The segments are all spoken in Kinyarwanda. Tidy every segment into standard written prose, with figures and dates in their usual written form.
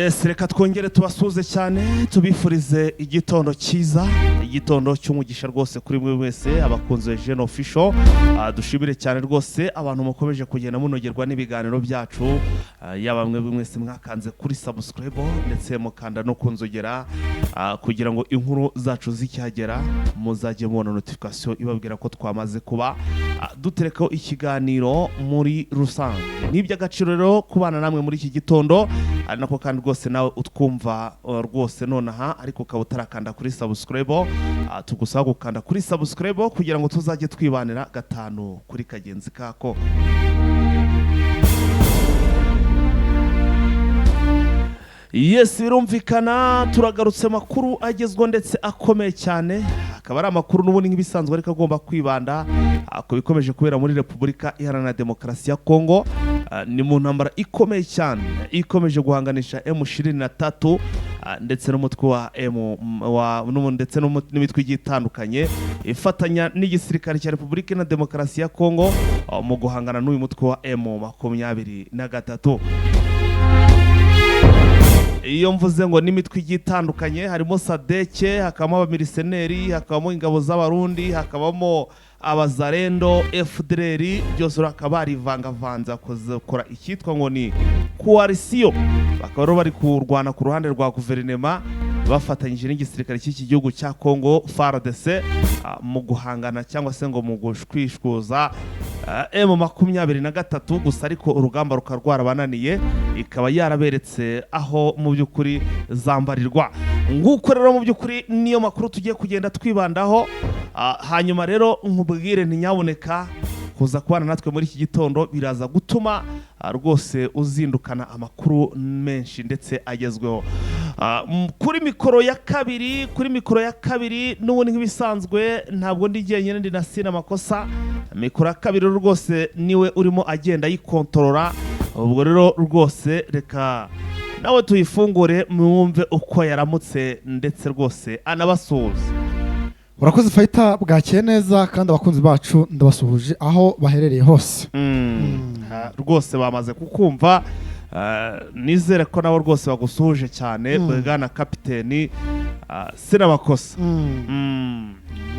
Yes, reka twongere tubasuze cyane tubifurize igitondo cyiza, igitondo cy'umugisha rwose kuri mwe wese abakunze Gen Official. Dushimire cyane rwose abantu mukomeje kugenda munogerwa n'ibiganiro byacu, yaba mwe mwese mwakanze kuri subscribe ndetse mukanda no kunzogera kugira ngo inkuru zacu zicyagera muzajye mubona notification ibabwira ko twamaze kuba duterekaho ikiganiro muri rusange. N'iby'agaciro rero kubana namwe muri iki gitondo, ari nako kandi rwose nawe utwumva rwose nonaha ariko ukaba utarakanda kuri subscribe, tugusaba gukanda kuri subscribe kugira ngo tuzajye twibanira gatanu kuri kagenzi kako. Yes, birumvikana turagarutse makuru agezwe ndetse akomeye cyane, akaba ari amakuru n'ubundi nk'ibisanzwe ariko agomba kwibanda ko bikomeje kubera muri Repubulika Iharanira Demokarasi ya Kongo. Ni mu ntambara ikomeye cyane ikomeje guhanganisha M23 ndetse n'umutwe wa ndetse n'imitwe igitandukanye ifatanya n'igisirikare cya Repubulika Iharanira Demokarasi ya Kongo mu guhangana n'uyu mutwe wa M23. Iyo mvuze ngo n'imitwe igitandukanye harimo Sadeke, hakabamo abamiliseneri, hakabamo ingabo z'abarundi, hakabamo abazarendo, FDLR, byose bakaba barivangavanza kuzakora icyitwa ngo ni coalition. Bakaba bari kurwana ku ruhande rwa guverinema bafatanyije n'igisirikare cy'iki gihugu cya Kongo FARDC mu guhangana cyangwa se ngo mu gushwishkuza M23. Gusa ariko urugamba rukarwara bananiye, ikaba yaraberetse aho mu by'ukuri zambarirwa. Nguko rero mu by'ukuri niyo makuru tugiye kugenda twibandaho. Hanyuma rero nkubwire ntinyaboneka kuza kubana natwe muri iki gitondo biraza gutuma rwose uzindukana amakuru menshi ndetse agezweho. Kuri mikoro ya kabiri n'ubundi nk'ibisanzwe ntabwo ndi jyenyine, ndi na Sina Makosa. Mikoro ya kabiri rwose niwe urimo agenda yikontorora. Ubwo rero rwose reka nawe tuyifungure mwumve uko yaramutse ndetse rwose anabasuhuza. Urakoze Faita, bwakeye neza kandi abakunzi bacu ndabasuhuje aho baherereye hose. Rwose bamaze kukumva, nizere ko nabo rwose bagusuhuje cyane bwana kapiteni Sina Makosa.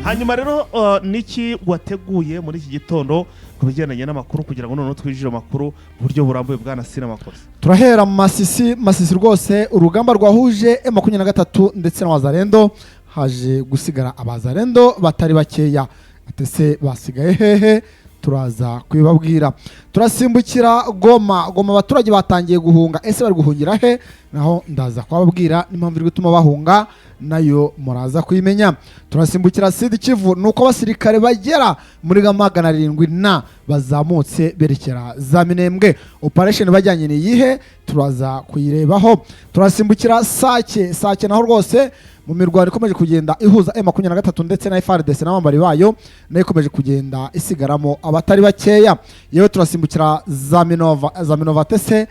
Hanyuma rero niki wateguye muri iki gitondo ku bigendanye n'amakuru kugira ngo noneho twinjire amakuru mu buryo burambuye bwana Sina Makosa? Turahera mu Masisi rwose, urugamba rwahuje M23 ndetse na Wazalendo. Haje gusigara abazarendo batari bakeya. Atese basigaye hehe? Turaza kwibabwira. Turasimbukira Goma. Abaturage batangiye guhunga. Ese bari guhungira he? Naho ndaza kwababwira n'impamvu iri gutuma bahunga, nayo muraza kuyimenya. Turasimbukira Sud Kivu, nuko abasirikare bagera muri 700 na bazamutse berekera za Minembwe. Operation bajyanye ni yihe? Turaza kuyirebaho. Turasimbukira Sake naho rwose mu mirwano ikomeje kugenda ihuza M23 ndetse na FARDC n'abambari bayo, nayo ikomeje kugenda isigaramo abatari bakeya. Yewe turasimbukira za Minova tese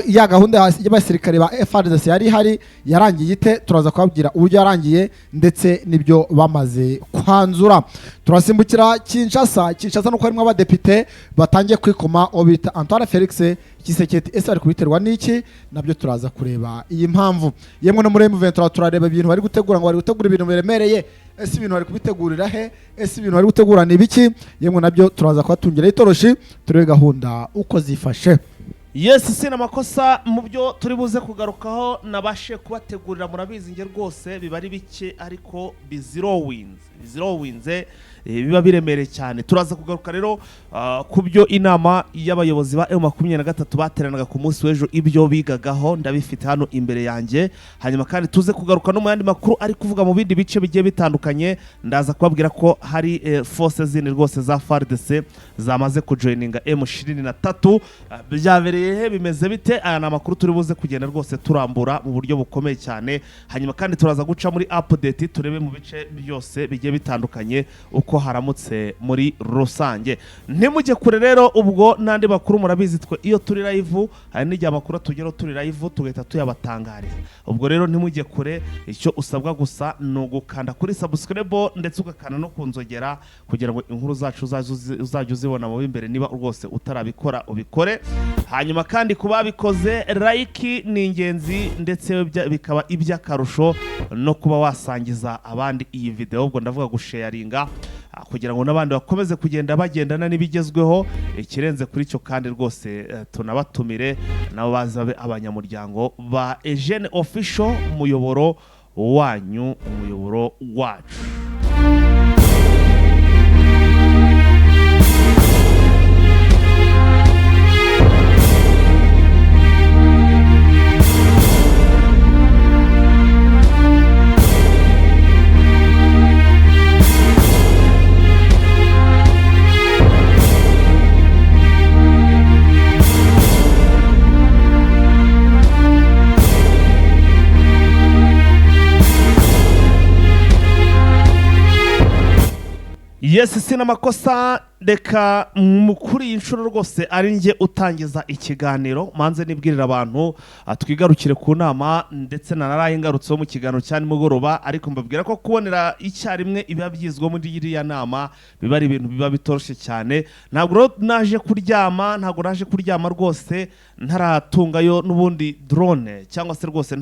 ya gahunda y'abasirikare ba FARDC yari hari yarangiye ite? Turaza kubabwira uburyo yarangiye ndetse nibyo bamaze kwanzura. Turasimbukira Kinshasa nuko harimo abadepite batangiye kwikoma obita Antoine Felix Tshisekedi. Ese ari kubiterwa n'iki? Nabyo turaza kureba iyi mpamvu. Yemwe no muri M23 turareba ibintu bari gutegura, ngo bari gutegura ibintu biremereye. Ese ibintu bari kubitegurira he? Ese ibintu bari gutegura ni biki? Yemwe nabyo turaza kubatungira itoroshi turebe gahunda uko zifashe. Yes, Sina Makosa, mu byo turi buze kugarukaho nabashe kubategurira murabizi nge rwose biba ari bike ariko bizero wins biba biremereye cyane. Turaza kugaruka rero ku byo inama y'abayobozi ba M23 bateranaga ku munsi w'ejo, ibyo bigagaho ndabifite hano imbere yanjye. Hanyuma kandi tuze kugaruka no mu yandi makuru ari kuvuga mu bindi bice bigiye bitandukanye. Ndaza kubabwira ko hari forces zindi rwose za FARDC zamaze kujoininga M23. Byabereye he? Bimeze bite? Aya ni amakuru turi buze kugenda rwose turambura mu buryo bukomeye cyane. Hanyuma kandi turaza guca muri update turebe mu bice byose bigiye bitandukanye uko haramutse muri rusange. Ntimujye kure rero, ubwo n'andi makuru murabizi twe iyo turi live hari n'igihe amakuru tugero turi live tugahita tuyabatangariza. Ubwo rero ntimujye kure, icyo usabwa gusa ni ugukanda kuri subscribe ndetse ugakanda no kunzogera kugira ngo inkuru zacu uzajya uzibona mu imbere. Niba rwose utarabikora ubikore, hanyuma kandi kuba bikoze like ni ingenzi ndetse bikaba iby'akarusho no kuba wasangiza abandi iyi video. Ubwo ndavuga gusharinga kugira ngo n'abandi bakomeze kugenda bagendana n'ibigezweho. Ikirenze kuri cyo kandi rwose tunabatumire nabo bazabe abanyamuryango ba Eugene Official, umuyoboro wanyu, umuyoboro wacu. Yes, sina makosa. Reka kuri iyi nshuro rwose ari njye utangiza ikiganiro, manze nibwirira abantu twigarukire ku nama ndetse naraye ngarutseho mu kiganiro cyane mugoroba, ariko mbabwira ko kubonera icyarimwe iba byizwe muri iriya nama biba ari ibintu biba bitoroshye cyane. Ntabwo naje kuryama rwose ntaratungayo n'ubundi drone cyangwa se rwose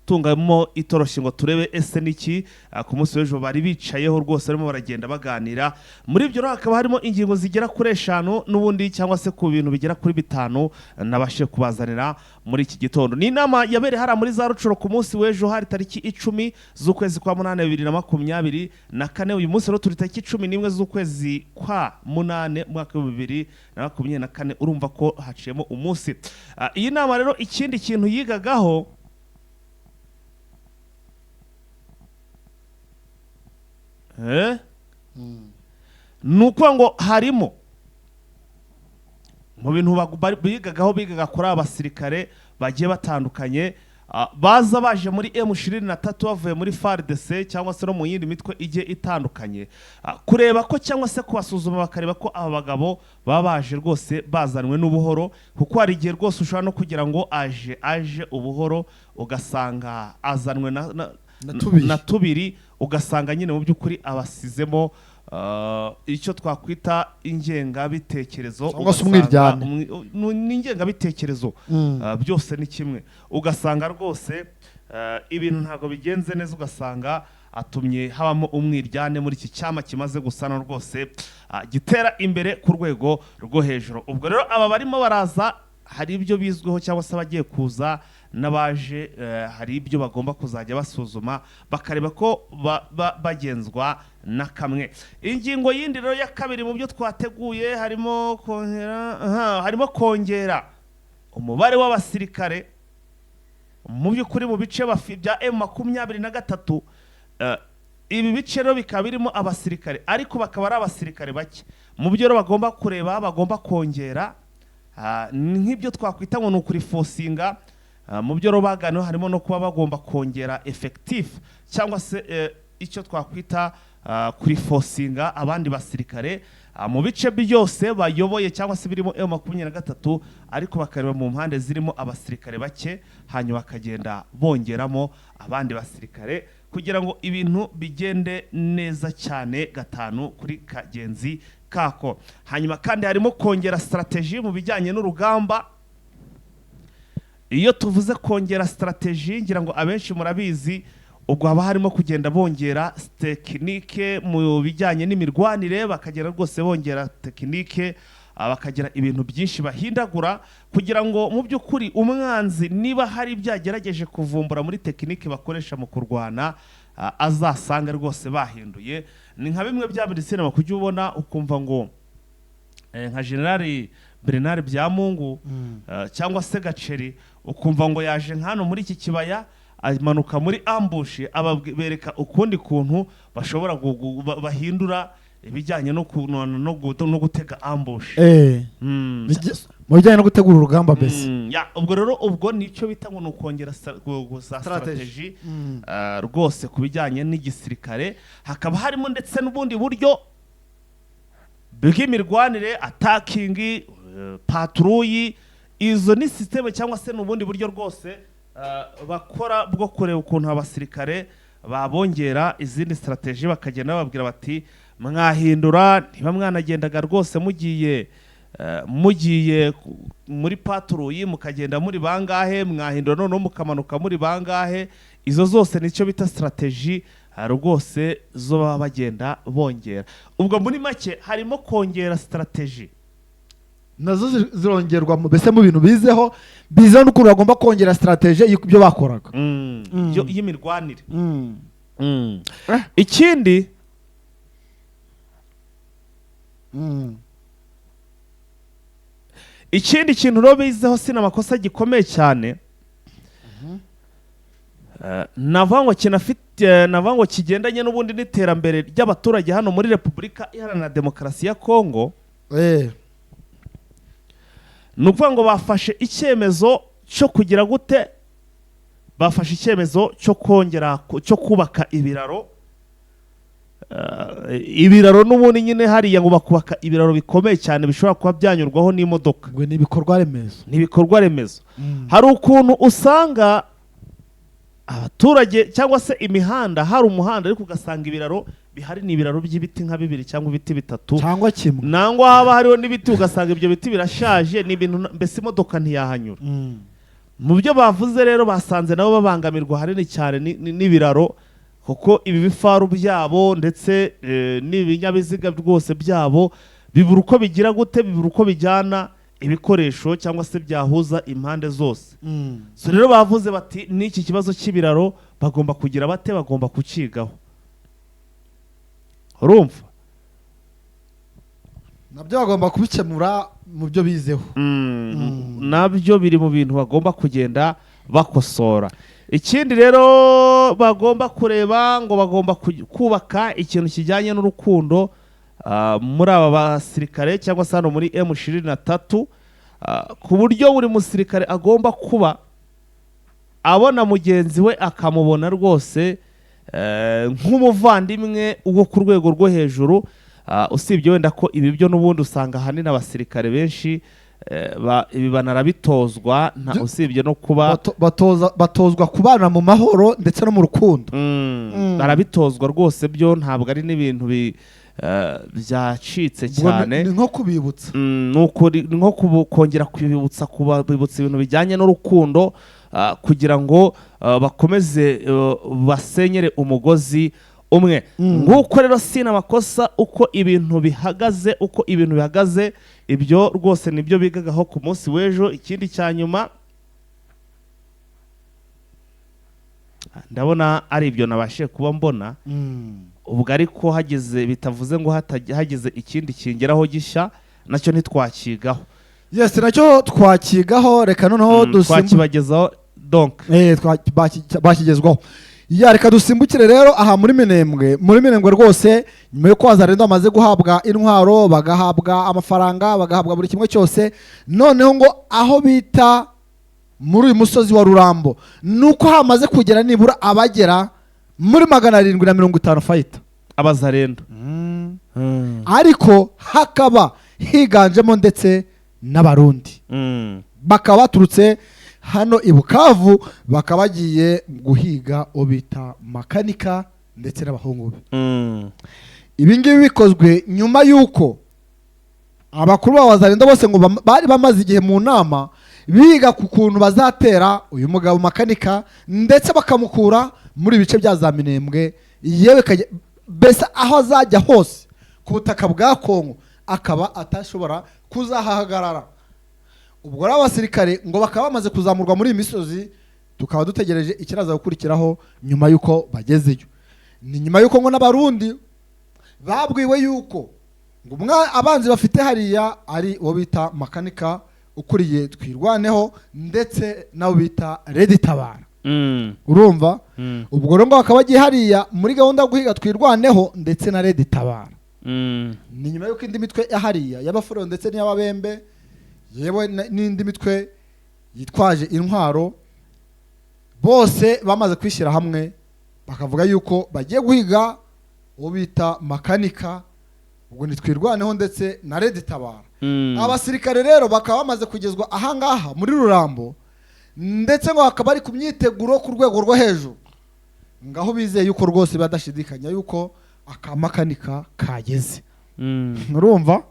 tungamo itoroshye ngo turebe ese niki. Ku munsi w'ejo bari bicayeho rwose barimo baragenda baganira. Muri ibyo hakaba harimo ingingo zigera kuri 5 n'ubundi cyangwa se ku bintu bigera kuri 5 nabashe kubazanira muri iki gitondo. Ni inama yabereye hara muri za Rucuro ku munsi w'ejo hari tariki 10 z'ukwezi kwa 8 2024. Uyu munsi rero turi tariki 11 z'ukwezi kwa 8 mwaka wa 2024. Urumva ko haciyemo umunsi. Iyi nama rero ikindi kintu yigagaho nuko ngo harimo mu bintu bigaga kuri abasirikare bagiye batandukanye baje muri M23 bavuye muri FARDC cyangwa se no mu yindi mitwe igiye itandukanye, kureba ko cyangwa se kubasuzuma bakareba ko aba bagabo babaje rwose bazanwe n'ubuhoro. Kuko hari igihe rwose ushobora no kugira ngo aje ubuhoro ugasanga azanwe na tubiri, ugasanga nyine mu by'ukuri abasizemo icyo twakwita ingengabitekerezo, n'ingengabitekerezo byose ni kimwe. Ugasanga rwose ibintu ntago bigenze neza, ugasanga atumye habamo umwiryane muri iki cyama kimaze gusana rwose gitera imbere ku rwego rwo hejuru. Ubwo rero aba barimo baraza hari ibyo bizweho cyangwa se bagiye kuza n'abaje hari ibyo bagomba kuzajya basuzuma bakareba ko bagenzwa na kamwe. Ingingo yindi rero ya kabiri mu byo twateguye harimo kongera umubare w'abasirikare mu by'ukuri mu bice bya M23. Ibi bice rero bikaba birimo abasirikare ariko bakaba ari abasirikare bake. Mu byo rero bagomba kureba bagomba kongera nk'ibyo twakwita ngo ni ukurifosinga. Mu byo robagano harimo no kuba bagomba kongera effective cyangwa se icyo twakwita kurifosinga abandi basirikare mu bice byose bayoboye cyangwa se birimo M23, ariko bakareba mu mpande zirimo abasirikare bake hanyuma bakagenda bongeramo abandi basirikare kugira ngo ibintu bigende neza cyane gatanu kuri kagenzi kako. Hanyuma kandi harimo kongera strategy mu bijyanye n'urugamba. Iyo tuvuze kongera strategy ngira ngo abenshi murabizi, ubwo haba harimo kugenda bongera tekinike mu bijyanye n'imirwanire, bakagera rwose bongera tekinike, bakagira ibintu byinshi bahindagura kugira ngo mu by'ukuri umwanzi niba hari byagerageje kuvumbura muri tekinike bakoresha mu kurwana azasanga rwose bahinduye. Ni nka bimwe bya medicine kujya ubona ukumva ngo nka General Bernard Byamungu cyangwa se Gaceri, ukumva ngo yaje nkano muri iki kibaya amanuka muri ambush, ababereka ukundi kuntu bashobora bahindura ibijyanye no gutega ambush. Mu bijyanye no gutegura urugamba mbese. Ubwo rero ubwo nicyo bita ngo nukongera strategy rwose ku bijyanye n'igisirikare, hakaba harimo ndetse n'ubundi buryo bw'imirwanire, attacking, patrouille. Izo ni systeme cyangwa se n'ubundi buryo rwose bakora bwo kureba ukuntu abasirikare babongera izindi strategy, bakagenda bababwira bati mwahindura, niba mwanagendaga rwose mugiye muri patrouille mukagenda muri bangahe, mwahindura noneho mukamanuka muri bangahe. Izo zose nicyo bita strategy rwose zo baba bagenda bongera. Ubwo muri make harimo kongera strategy, nazo zirongerwa mbese mu bintu bizeho n'ukuntu bagomba kongera strategy y'ibyo bakoraga y'imirwanire. Ikindi kintu rero bizeho sina amakosa gikomeye cyane, navuga ngo kigendanye n'ubundi n'iterambere ry'abaturage hano muri Repubulika Iharanira Demokarasi ya Kongo. Ni ukuvuga ngo bafashe icyemezo cyo kugira gute, bafashe icyemezo cyo kubaka ibiraro. Ibiraro n'ubundi nyine hariya ngo bakubaka ibiraro bikomeye cyane bishobora kuba byanyurwaho n'imodoka. Ngo ni ibikorwa remezo. Hari ukuntu usanga abaturage cyangwa se imihanda, hari umuhanda ariko ugasanga ibiraro bihari ni ibiraro by'ibiti nka 2 cyangwa ibiti 3 cyangwa kimwe, nangwa haba hariho n'ibiti ugasanga ibyo biti birashaje, ni ibintu mbese imodoka ntiyahanyura. Mu byo bavuze rero basanze nabo babangamirwa hanini cyane n'ibiraro, kuko ibi bifaru byabo ndetse n'ibinyabiziga rwose byabo bibura uko bigira gute, bibura uko bijyana ibikoresho cyangwa se byahuza impande zose. So rero bavuze bati n'iki kibazo cy'ibiraro bagomba kugira bate, bagomba kucigaho. Urumva nabyo bagomba kubikemura mu byo bizeho. Nabyo biri mu bintu bagomba kugenda bakosora. Ikindi rero bagomba kureba ngo bagomba kubaka ikintu kijyanye n'urukundo muri aba basirikare cyangwa se hano muri M23, ku buryo buri musirikare agomba kuba abona mugenzi we akamubona rwose nk'umuvandimwe wo ku rwego rwo hejuru. Usibye wenda ko ibi byo n'ubundi usanga ahanini abasirikare benshi ibi banarabitozwa, usibye no kuba batozwa kubana mu mahoro ndetse no mu rukundo. Barabitozwa rwose, byo ntabwo ari n'ibintu byacitse cyane. Ni nko kubibutsa, ni nko kongera kubibutsa ibintu bijyanye n'urukundo, kugira ngo bakomeze basenyere umugozi umwe. Nguko rero sina amakosa uko ibintu bihagaze, ibyo rwose nibyo bigagaho ku munsi w'ejo. Ikindi cya nyuma ndabona ari ibyo nabashe kuba mbona. Ubwo ariko hageze, bitavuze ngo hageze ikindi kingeraho gishya nacyo ntitwakigaho. Yes, nacyo twakigaho. Reka noneho twakibagezaho donc bakigezwaho. Reka dusimbukire rero aha muri Minembwe rwose, nyuma yuko Wazalendo amaze guhabwa intwaro, bagahabwa amafaranga, bagahabwa buri kimwe cyose, noneho ngo aho bita muri uyu musozi wa Rurambo nuko hamaze kugera nibura abagera muri 750 fighter Abazalendo. Ariko hakaba higanjemo ndetse n'abarundi. Bakaba baturutse hano i Bukavu, bakaba bagiye guhiga obita makanika ndetse n'abahungu be. Ibi ngibi bikozwe nyuma yuko abakuru b'Abazalendo bose ngo bari bamaze igihe mu nama biga ku kuntu bazatera uyu mugabo makanika, ndetse bakamukura muri ibice bya za Minembwe, yewe bese aho azajya hose ku butaka bwa Kongo akaba atashobora kuzahahagarara. Ubwo rero abasirikare ngo bakaba bamaze kuzamurwa muri iyi misozi, tukaba dutegereje ikiraza gukurikiraho nyuma yuko bagezeyo. Ni nyuma yuko ngo n'abarundi babwiwe yuko ngo abanzi bafite hariya ari uwo bita makanika ukuriye Twirwaneho, ndetse nabo bita Redi Tabara. Urumva? Ubwo rero ngo bakaba bagiye hariya muri gahunda yo guhiga Twirwaneho ndetse na Redi Tabara. ni nyuma y'uko indi mitwe yahariya y'abafurero ndetse n'iy'ababembe yewe n'indi mitwe yitwaje intwaro bose bamaze kwishyira hamwe bakavuga yuko bagiye guhiga uwo bita makanika, ubwo nitwirwaneho ndetse na Red Tabara. Abasirikare rero bakaba bamaze kugezwa ahangaha muri Rurambo, ndetse ngo bakaba bari ku myiteguro ku rwego rwo hejuru, ngaho bizeye yuko rwose badashidikanya yuko akamakanika kageze. Urumva?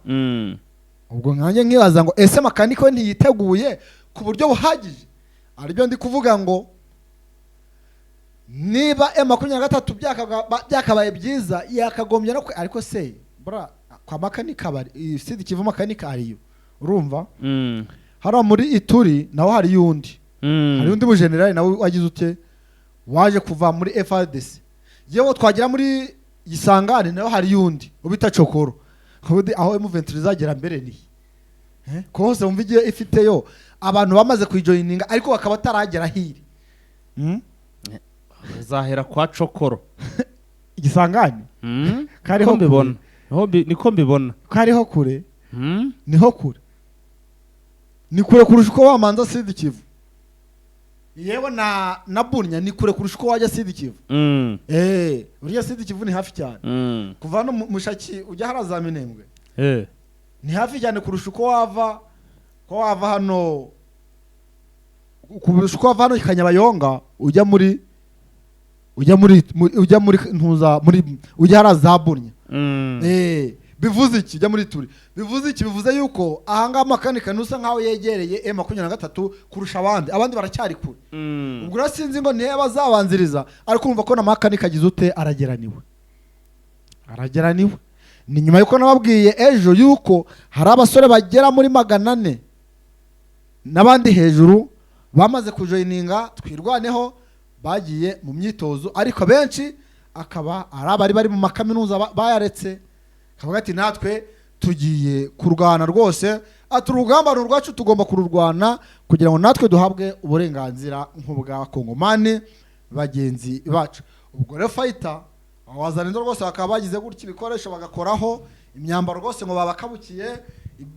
Ubwo nkanjye nkibaza ngo ese makanika we ntiyiteguye ku buryo buhagije? Aribyo ndi kuvuga ngo niba M23 byakabaye byiza yakagombye no ariko se bra kwa makanika bari Sud Kivu makanika ariyo. Urumva? Hara muri Ituri naho hari yundi. Hari undi mujenerali nawe wagize ute waje kuva muri FARDC. Yewe twagira muri Gisangane naho hari yundi ubita Cokoro. Hodi aho M23 izagera mbere ni ko hose umva igiye ifiteyo abantu bamaze kujoininga ariko bakaba taragera hiri. Zahera kwa Cokoro Gisangane kariho mbibona niko mbibona kariho kure niho kure ni kure kurusha uko wamanza Sud Kivu. Yewe na Bunya ni kure kurusha uko wajya Sud Kivu. Uriya Sud Kivu ni hafi cyane. Kuva no Mushaki ujya haraza Minembwe. Ni hafi cyane kurusha uko wava hano kurusha uko wava hano Kanyabayonga ujya muri ntuza muri ujya haraza Bunya. Bivuze iki jya muri Turi? Bivuze yuko ahanga makanika nusa nkaho yegereye M23 kurusha abandi baracyari kure. Ubwo rasinzi ngo niye bazabanziriza ariko umva ko na makanika agize ute arageraniwe. Ni nyuma yuko nababwiye ejo yuko hari abasore bagera muri 400 nabandi hejuru bamaze kujoininga twirwaneho bagiye mu myitozo, ariko benshi akaba ari bari mu makaminuza bayaretse. Kavuga ati natwe tugiye kurwana rwose, ati urugamba rwacu tugomba kururwana kugira ngo natwe duhabwe uburenganzira nk'ubwa Kongomani bagenzi bacu. Ubwo rero fighter abazanindo rwose bakaba bagize gutya ibikoresho bagakoraho imyambaro rwose ngo babakabukiye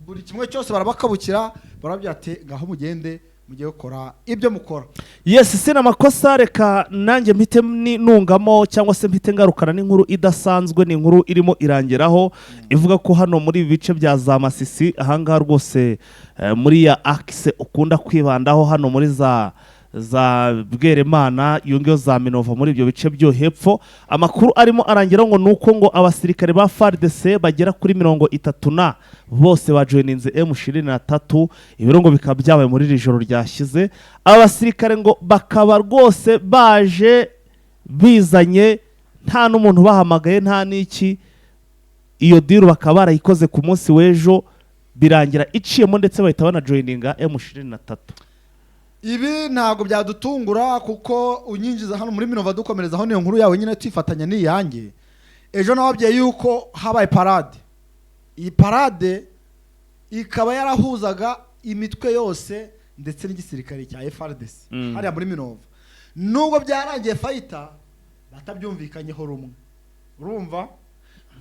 buri kimwe cyose barabakabukira barabyate ngaho mugende mugiye gukora ibyo mukora. Yes, sina makosa reka nanjye mpite nungamo cyangwa se mpite ngarukana n'inkuru idasanzwe, ni inkuru irimo irangeraho ivuga ko hano muri bice bya za Masisi ahangaha rwose muri ya axe ukunda kwibandaho hano muri za Bweremana yongeyo za Minova muri ibyo bice byo hepfo. Amakuru arimo arangeraho ngo nuko ngo abasirikare ba FARDC bagera kuri 30 bose bajoininze M23. Ibirongo bikaba byabaye muri ijoro ryashize. Abasirikare ngo bakaba rwose baje bizanye nta n'umuntu bahamagaye nta n'iki. Iyo diru bakaba barayikoze ku munsi w'ejo birangira iciyemo ndetse bahita banajoininga M23. Ibi ntago byadutungura kuko unyinjiza hano muri Minova dukomereza aho niyo nkuru yawe nyine twifatanya n'iyange. Ejo nababwiye yuko habaye parade. Iyi parade ikaba yarahuzaga imitwe yose ndetse n'igisirikare cya FARDC hariya muri Minova. Nubwo byarangiye fighter batabyumvikanyeho rumwe. Urumva?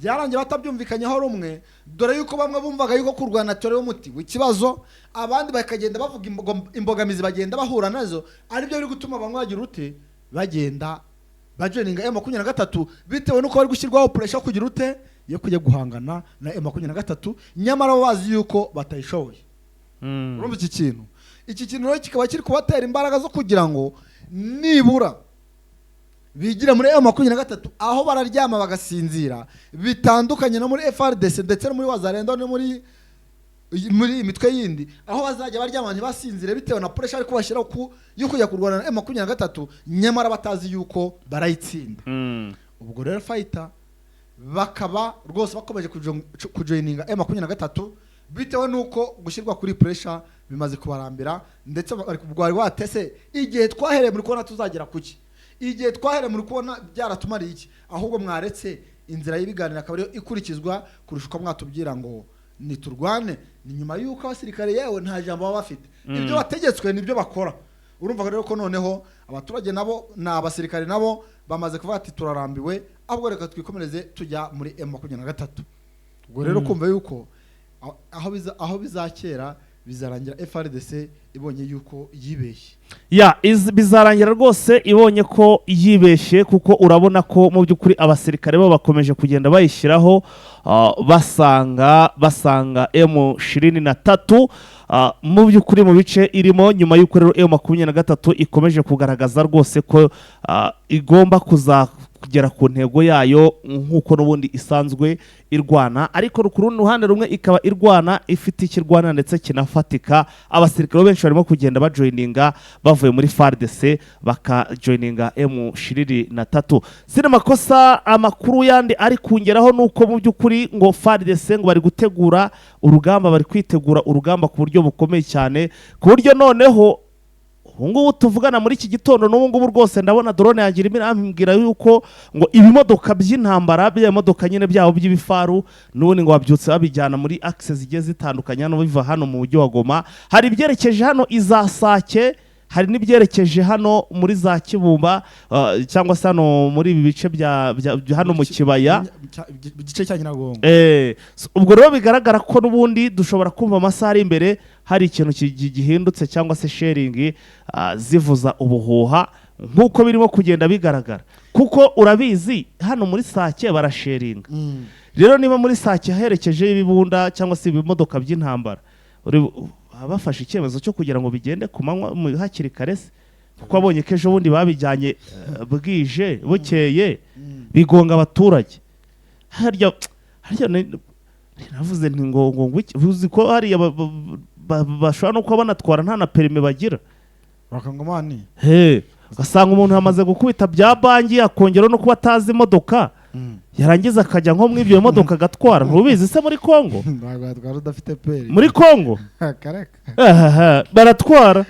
Byarangiye batabyumvikanyeho rumwe, dore yuko bamwe bumvaga yuko kurwana tore umuti w'ikibazo, abandi bakagenda bavuga imbogamizi bagenda bahura nazo, ari byo biri gutuma bamwe bagira ute bagenda bajoininga M23 bitewe nuko bari gushyirwaho pressure kugira ute yo kujya guhangana na M23 nyamara bazi yuko batayishoboye. Urumva iki kintu rero kikaba kiri kubatera imbaraga zo kugira ngo nibura bigira muri M23 aho bararyama bagasinzira, bitandukanye no muri FARDC ndetse no muri Wazalendo no muri imitwe yindi aho bazajya baryama ntibasinzire bitewe na pressure ariko bashyira ku yo kujya kurwana na M23 nyamara batazi yuko barayitsinda. Ubwo rero fighter bakaba rwose bakomeje kujoininga M23 bitewe nuko gushyirwa kuri pressure bimaze kubarambira, ndetse bari kubwari watese igihe twahereye muri kona tuzagera kuki, igihe twahere muri kubona byaratumariye iki, ahubwo mwaretse inzira y'ibiganiro akaba ikurikizwa kurusha uko mwatubwira ngo niturwane. Ni nyuma yuko abasirikare yewe nta jambo baba bafite, ibyo bategetswe nibyo bakora. Urumva rero ko noneho abaturage nabo na abasirikare nabo bamaze kuvuga ati turarambiwe, ahubwo reka twikomereze tujya muri M23. ubwo rero kumva yuko aho bizakera bizarangira FRDC ibonye yuko yibeshye bizarangira rwose ibonye ko yibeshye, kuko urabona ko mu by'ukuri abasirikare bo bakomeje kugenda bayishyiraho basanga M23 mu by'ukuri mu bice irimo, nyuma y'uko rero M23 ikomeje kugaragaza rwose ko igomba kugera ku ntego yayo nk'uko n'ubundi isanzwe irwana, ariko ku rundi ruhande rumwe ikaba irwana ifite ikirwana ndetse kinafatika. Abasirikare benshi barimo kugenda bajoininga bavuye muri FARDC bakajoininga M23. Sina makosa amakuru yandi ari kungeraho nuko mu by'ukuri ngo FARDC ngo bari gutegura urugamba, bari kwitegura urugamba ku buryo bukomeye cyane, ku buryo noneho ubungubu tuvugana muri iki gitondo n'ubungubu rwose ndabona drone yangira irambwira yuko ngo ibimodoka by'intambara by'imodoka nyine byabo by'ibifaru n'ubundi ngo babyutse babijyana muri access zigiye zitandukanye hano biva hano mu mujyi wa Goma. Hari ibyerekeje hano izasake, hari n'ibyerekeje hano muri za Kibumba cyangwa se hano muri ibi bice bya hano mu kibaya igice cya Nyiragongo. Ubwo rero bigaragara ko n'ubundi dushobora kumva amasaha ari imbere hari ikintu gihindutse cyangwa se sharing zivuza ubuhuha nk'uko birimo kugenda bigaragara, kuko urabizi hano muri Sake barasharinga. Rero niba muri Sake haherekeje ibibunda cyangwa se ibimodoka by'intambara, bafashe icyemezo cyo kugira ngo bigende ku manywa hakiri kare, kuko abonye ko ejo bundi babijyanye bwije bukeye bigonga abaturage. Harya navuze nti ngo uzi ko hariya bashobora no kuba banatwara nta na perime bagira, bakangomani ugasanga umuntu yamaze gukubita bya banki akongera no kuba atazi imodoka, yarangiza akajya nko muri ibyo modoka agatwara. Ntubizi se muri Kongo? Muri Kongo baratwara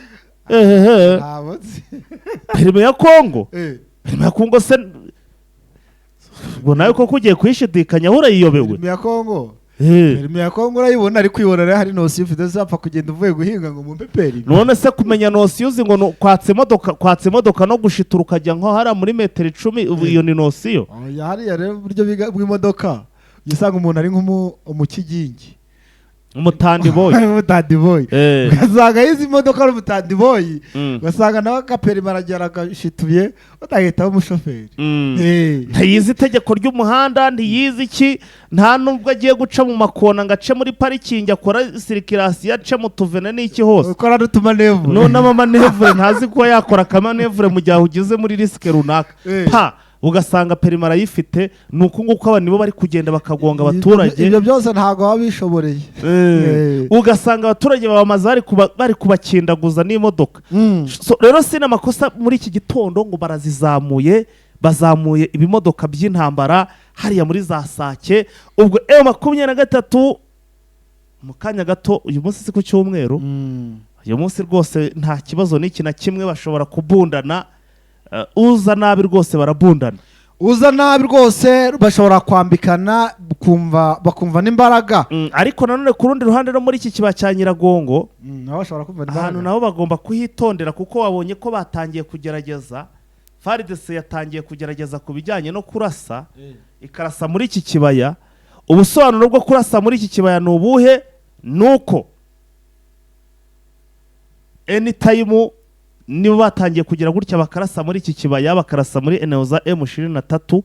perime ya Kongo. Perime ya Kongo se ngo nawe koko ugiye kuyishidikanya aho urayiyobewe. Perime ya Kongo, perime ya Kongo urayibona, ariko uyibona hari nosiyo ufite zapfa kugenda uvuye guhinga ngo mumpe perime. None se kumenya nosiyo uzi ngo kwatse imodoka no gushitura ukajya nko hara muri metero 10 iyo ni nosiyo. Hariya rero uburyo bw'imodoka gisanga umuntu ari nk'umukigingi, umutandi boy ugasanga yizi imodoka ari umutandi boy, ugasanga nawe akaperime aragera agashituye utahitaho umushoferi. Ntiyizi itegeko ry'umuhanda, ntiyizi iki, nta nubwo agiye guca mu makona ngo ace muri parikingi akora sirikirasiyo ace mu tuvene n'iki hose, ukora n'utumanevure. none amamanevure ntazi kuba yakora akamanevure mu gihe ugeze muri risike runaka. Ugasanga perime arayifite, ni uku nguko aba nibo bari kugenda bakagonga abaturage. Ibyo byose ntabwo baba bishoboreye. Ugasanga abaturage babamaze bari kubakindaguza n'imodoka. Rero sina makosa muri iki gitondo ngo bazamuye ibimodoka by'intambara hariya muri za Sake. Ubwo M23 mu kanya gato, uyu munsi si ku cyumweru, uyu munsi rwose nta kibazo n'iki na kimwe, bashobora kubundana. Uza nabi rwose barabundana, uza nabi rwose bashobora kwambikana bakumva n'imbaraga. Ariko nanone ku rundi ruhande no muri iki kiba cya Nyiragongo ahantu nabo bagomba kuhitondera, kuko wabonye ko batangiye kugerageza, FARDC yatangiye kugerageza ku bijyanye no kurasa, ikarasa muri iki kibaya. Ubusobanuro bwo kurasa muri iki kibaya ni ubuhe? Nuko anytime niba batangiye kugira gutya bakarasa muri iki kibaya, bakarasa muri eneo za M23,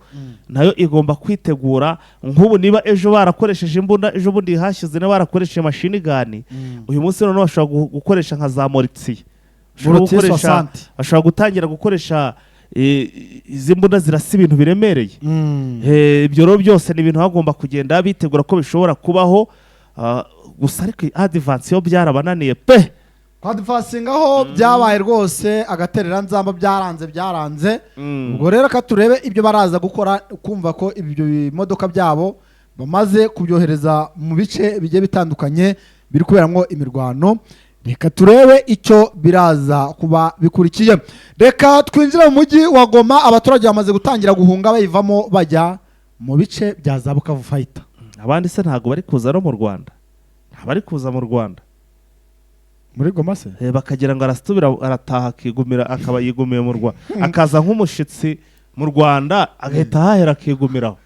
nayo igomba kwitegura. Nk'ubu niba ejo barakoresheje imbunda, ejo bundi hashyize na barakoresheje machine gun, uyu munsi none bashobora gukoresha nka za Mortier, bashobora gutangira gukoresha izi mbunda zirasa ibintu biremereye. Ibyo rero byose ni ibintu bagomba kugenda bitegura ko bishobora kubaho. Gusa ariko advance yo byarabananiye pe, kwadfasingaho byabaye rwose agaterera nzamba byaranze. Ubwo rero katurebe ibyo baraza gukora, kumva ko ibyo bimodoka byabo bamaze kubyohereza mu bice bigiye bitandukanye biri kuberamwo imirwano. Reka turebe icyo biraza kuba bikurikiye. Reka twinjira mu mujyi wa Goma, abaturage bamaze gutangira guhunga bayivamo bajya mu bice bya za Bukavu Fighter. Abandi se ntago bari kuza no mu Rwanda, bari kuza mu Rwanda muri Goma se bakagira ngo arasubira arataha akigumira, akaba yigumiye mu Rwanda, akaza nk'umushitsi mu Rwanda agahita hahera akigumiraho.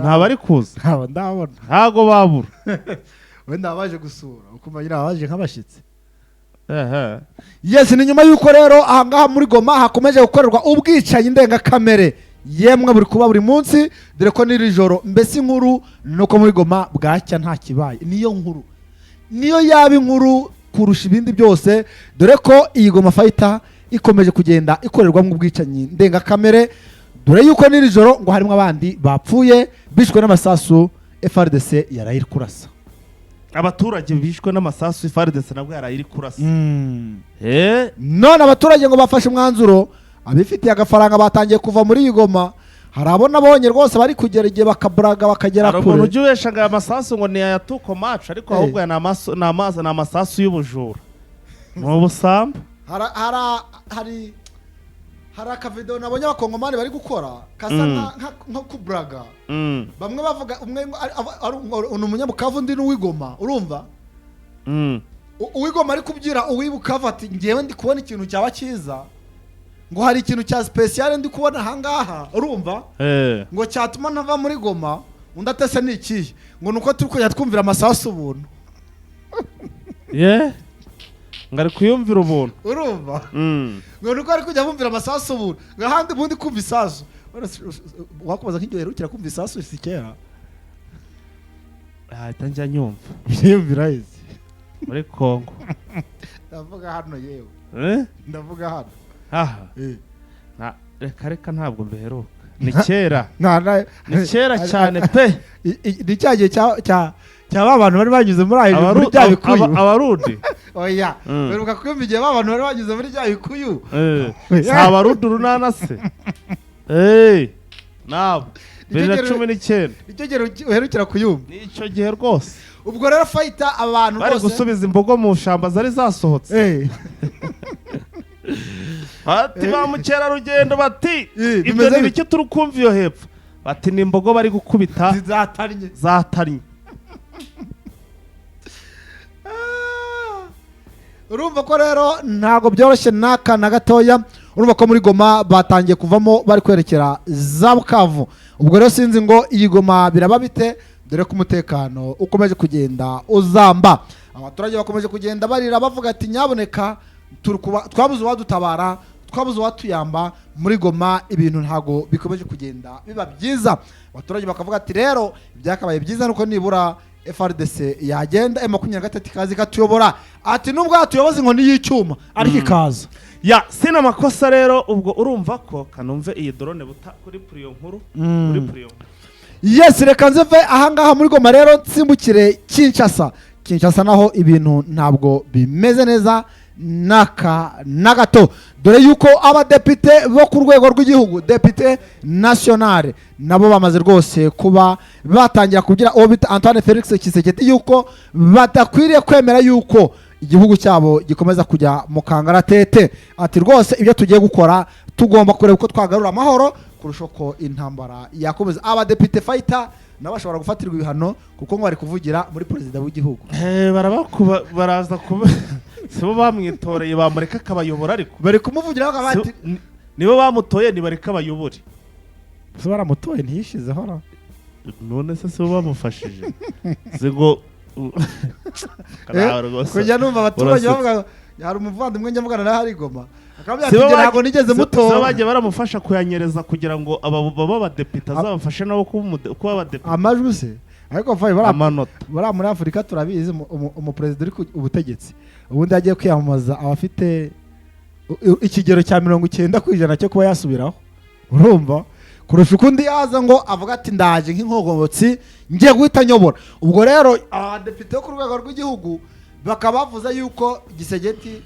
nta bari kuza ntabwo ndabona ntago babura wenda baje gusura ukumva nyine baje nk'abashyitsi. ehe Yes, ni nyuma y'uko rero ahangaha muri Goma hakomeje gukorerwa ubwicanyi ndengakamere yemwe buri kuba buri munsi, dore ko n'iri joro mbese inkuru nuko muri Goma bwacya nta kibaye. Niyo nkuru niyo yaba inkuru kurusha ibindi byose, dore ko iyi Goma Fighter ikomeje kugenda ikorerwamo ubwicanyi ndengakamere, dore yuko n'iri joro ngo harimo abandi bapfuye bishwe n'amasasu FARDC yarayiri kurasa. abaturage bishwe n'amasasu FARDC nabwo yarayiri kurasa. None abaturage ngo bafashe umwanzuro, abifitiye agafaranga batangiye kuva muri iyi Goma. Hari abo nabonye rwose bari kugera igihe bakaburaga bakagera kure. Umuntu ujya ubeshaga aya masasu ngo ni aya tuko macu, ariko ahubwo aya ni amasasu y'ubujura ni ubusamba. Hari akavidewo nabonye abakongomani bari gukora kasa nko kuburaga. Bamwe bavuga umwe ari umunyabukavu undi n'uwigoma, urumva uwigoma ari kubyira uwibukavu ati ngewe ndi kubona ikintu cyaba cyiza, ngo hari ikintu cya special ndi kubona ahangaha, urumva ngo cyatuma ntava muri Goma. Undi atese ni ikihe ngo nuko turi kujya twumvira amasasu ubuntu. ngari kuyumvira ubuntu, urumva ngo nuko ari kujya bumvira amasasu ubuntu, ngahandi bundi kumva isasu. Wakubaza nk'iryo herukira kumva isasu si kera ahita njya nyumva yumvira izi muri Kongo. ndavuga hano yewe ndavuga hano aha reka ntabwo mbiheruka, ni kera ni kera cyane pe. Ni cya gihe cya abantu bari banyuze muri ayo muri bya bikuyu abarundi. Oya beruka kumva igihe abantu bari banyuze muri bya bikuyu si abarundi urunana se nabo 2019 icyo gihe uherukira kuyumva. ni icyo gihe rwose. Ubwo rero Fighter abantu bari gusubiza imbogo mu shamba zari zasohotse. Bati ba mukerarugendo bati ibyo ni biki turi kumva iyo hepfo, bati ni imbogo bari gukubita zatarnye. Urumva ko rero ntago byoroshye n'aka na gatoya. Urumva ko muri Goma batangiye kuvamo bari kwerekera za Bukavu. Ubwo rero sinzi ngo iyi Goma biraba bite, dore ko umutekano ukomeje kugenda uzamba. Abaturage bakomeje kugenda barira bavuga ati nyaboneka twabuze uwadutabara, twabuze uwatuyamba muri Goma, ibintu ntago bikomeje kugenda biba byiza. Abaturage bakavuga ati rero ibyakabaye byiza nuko nibura FARDC yagenda M23 ikazi katuyobora, ati nubwo atuyoboza inkoni y'icyuma ariko ikaza sina makosa. Rero ubwo urumva ko kanumve iyi drone buta kuri Priyo nkuru kuri Priyo. Yes, reka nzeve ahangaha muri Goma rero nsimbukire Kinshasa naho ibintu ntabwo bimeze neza na gato, dore yuko abadepite bo ku rwego rw'igihugu Depute Nationale nabo bamaze rwose kuba batangira kugira uwo bita Antoine Felix Tshisekedi yuko badakwiriye kwemera yuko igihugu cyabo gikomeza kujya mu kangaratete. Ati rwose ibyo tugiye gukora tugomba kureba uko twagarura amahoro kurusha ko intambara yakomeza. Abadepite Fighter nabo bashobora gufatirwa ibihano kuko ngo bari kuvugira muri perezida w'igihugu. Baraza kuba sibo bamwitoreye bamureka akabayobora, ariko bari kumuvugira bati nibo bamutoye nibareka abayobore. Se baramutoye ntiyishizeho ra none se sibo bamufashije zigo kujya numva abaturage bavuga hari umuvandimwe njya mvugana na hari Goma akabya ati ntago nigeze mutora. Se bagiye baramufasha kuyanyereza kugira ngo baba abadepite azabafashe nabo kuba abadepite amajwi se. Ariko amanota bara muri Afurika turabizi umuperezida uri ku ubutegetsi ubundi yagiye kwiyamamaza abafite ikigero cya 90% cyo kuba yasubiraho, urumva kurusha ukundi yaza ngo avuga ati ndaje nk'inkogobotsi ngiye guhita nyobora. Ubwo rero abadepite bo ku rwego rw'igihugu bakaba bavuze yuko Gisegeti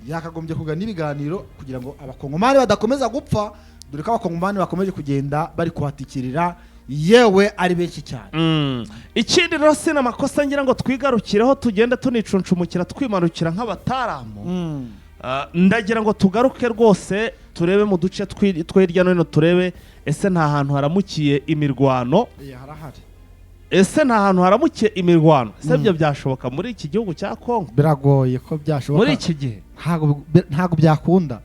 yakagombye kugana ibiganiro kugira ngo abakongomani badakomeza gupfa, dore ko abakongomani bakomeje kugenda bari kuhatikirira yewe ari benshi cyane. Ikindi rero sina makosa ngira ngo twigarukireho tugenda tunicunshumukira twimanukira nk'abataramu. Ndagira ngo tugaruke rwose turebe mu duce tw'irya no hino, turebe ese nta hantu haramukiye imirwano. Ese nta hantu haramukiye imirwano, ese byo byashoboka muri iki gihugu cya Kongo? Biragoye ko byashoboka muri iki gihe, ntago byakunda.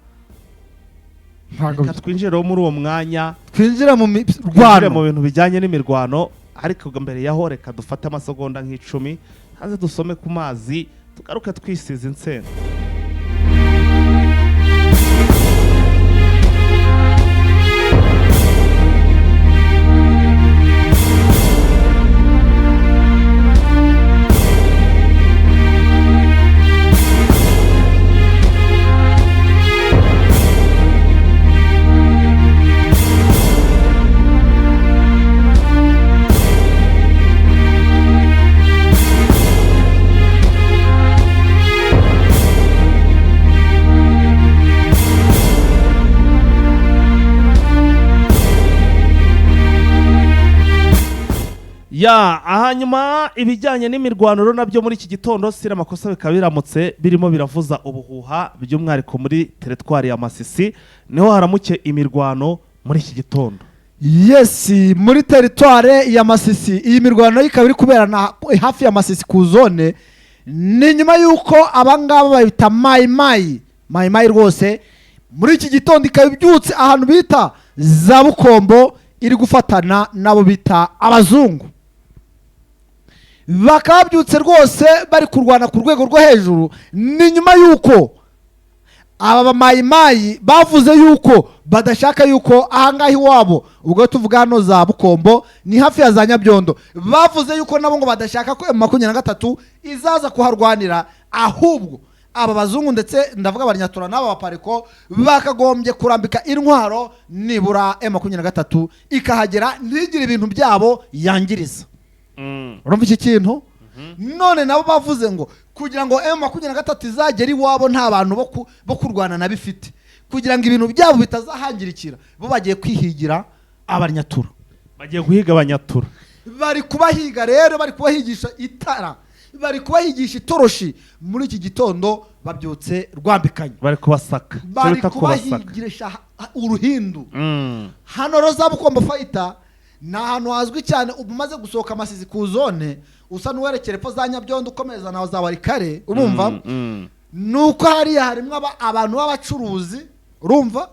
reka twinjireho muri uwo mwanya twinjire mu twinjire mirwano mu bintu bijyanye n'imirwano, ariko mbere yaho reka dufate amasegonda nk'icumi haze dusome ku mazi tugaruke twisize insenda. hanyuma ibijyanye n'imirwaniro nabyo muri iki gitondo sira amakosa bikaba biramutse birimo biravuza ubuhuha by'umwihariko muri teritwari ya Masisi, niho haramuke imirwano muri iki gitondo. Yes, muri teritwari ya Masisi iyi mirwano ikaba iri kuberana hafi ya Masisi ku zone, ni nyuma yuko abangaba babita mayimayi rwose muri iki gitondo ikaba ibyutse ahantu bita za Bukombo iri gufatana nabo bita abazungu, bakabyutse rwose bari kurwana ku rwego rwo hejuru. Ni nyuma yuko aba mayimayi bavuze yuko badashaka yuko ahangaha iwabo, ubwo tuvuga hano za Bukombo ni hafi ya za Nyabyondo, bavuze yuko nabo ngo badashaka ko M23 izaza kuharwanira, ahubwo aba bazungu ndetse ndavuga abanyatura n'aba bapariko bakagombye kurambika intwaro nibura M23 ikahagera ntigire ibintu byabo yangiriza. Urumva iki kintu? None nabo bavuze ngo kugira ngo M23 izagera iwabo nta bantu bo kurwana na bifite, kugira ngo ibintu byabo bitazahangirikira, bo bagiye kwihigira abanyatura, bagiye guhiga abanyatura, bari kubahiga rero, bari kubahigisha itara, bari kubahigisha itoroshi. Muri iki gitondo babyutse rwambikanye, bari kubasaka, bari kubahigisha uruhindu. Hano Roza Bukombo Fighter ni ahantu hazwi cyane, umaze gusohoka Masisi ku zone usa n'uwerekere epfo za Nyabyondo ukomeza naho za Warikare, urumva nuko hariya harimo abantu b'abacuruzi, urumva